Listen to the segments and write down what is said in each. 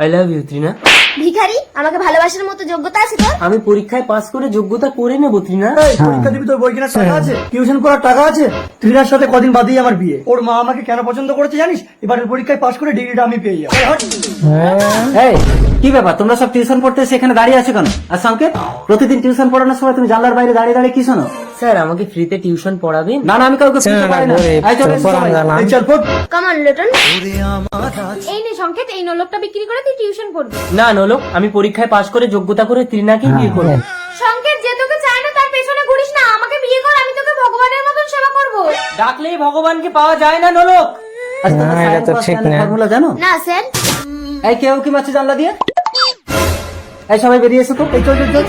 I love you Trina. ভিখারি, আমাকে ভালোবাসার মতো যোগ্যতা আছে তোর? আমি পরীক্ষায় পাস করে যোগ্যতা করে নেবো ত্রিনা। এই, পরীক্ষা দিবি, তোর বই কেনার টাকা আছে, টিউশন করার টাকা আছে। ত্রিনার সাথে কদিন বাদেই আমার বিয়ে। ওর মা আমাকে কেন পছন্দ করেছে জানিস? এবারের পরীক্ষায় পাস করে ডিগ্রিটা আমি পেয়ে যাবো। এই কি ব্যাপার, তোমরা সব টিউশন পড়তে এসে এখানে দাঁড়িয়ে আছো কেন? আর সংকেত, প্রতিদিন টিউশন পড়ানোর সময় তুমি জানলার বাইরে দাঁড়িয়ে দাঁড়িয়ে কি শোনো? স্যার আমাকে ফ্রিতে টিউশন পড়াবেন? না না, আমি কাউকে ফ্রিতে পারি না। এই চলো এসো সবাই। এই চল ফোট। Come on Liton. এই নে সংকেত, এই নলকটা বিক্রি করে তুই টিউশন করবি। না নোলক, আমি পরীক্ষায় পাস করে যোগ্যতা করে ত্রিনাকে বিয়ে করবো। সংকেত, যে তোকে চায় না তার পেছনে ঘুরিস না, আমাকে বিয়ে কর, আমি তোকে ভগবানের মতন সেবা করব। ডাকলেই ভগবানকে পাওয়া যায় না নোলক। আচ্ছা, তোমরা সাইন করার স্টাইলের ফর্মুলা জানো? না স্যার। এই কেউ কি মারছে জানলা দিয়ে? এই সবাই বেরিয়ে এসো তো। এই চল চল চল।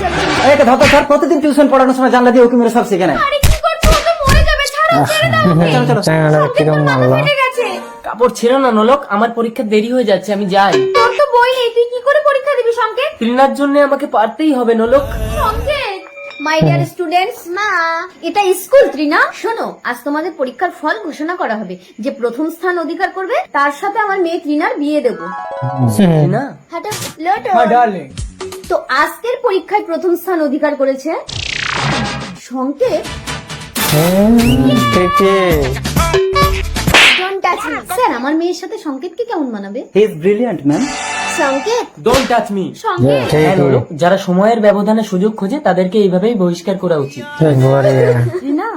এই একটা ধপা স্যার প্রতিদিন টিউশন পড়ানোর সময় জানলা দিয়ে উকি মেরে সব শিখে নেয়। আরে কি করছো, ও তো মরে যাবে, ছাড়ো, ছেড়ে দাও ওকে। চলো চলো। সংকেত, তোর মাথা ফেটে গেছে। কাপড় ছেড়ো না নোলক, আমার পরীক্ষা দেরি হয়ে যাচ্ছে, আমি যাই। তোর তো বই নেই, তুই কি করে পরীক্ষা দিবি সংকেত? ত্রিনার জন্য আমাকে পারতেই হবে নোলক। সংকেত, মাই ডিয়ার স্টুডেন্টস, মা এটা স্কুল ত্রিনা। শোনো, আজ তোমাদের পরীক্ষার ফল ঘোষণা করা হবে। যে প্রথম স্থান অধিকার করবে তার সাথে আমার মেয়ে ত্রিনার বিয়ে দেবো। ত্রিনা, হাঁটো, লটো। হ্যাঁ ডার্লিং। তো আজকের পরীক্ষায় প্রথম স্থান অধিকার করেছে সংকেত। Don't touch me. স্যার, আমার মেয়ের সাথে সংকেতকে কেমন মানাবে? He is brilliant ma'am. সংকেত, ডোন্ট টাচ মি। সংকেত, হ্যাঁ নোলক, যারা সময়ের ব্যবধানে সুযোগ খোঁজে তাদেরকে এইভাবেই বহিষ্কার করা উচিত। ত্রিনা।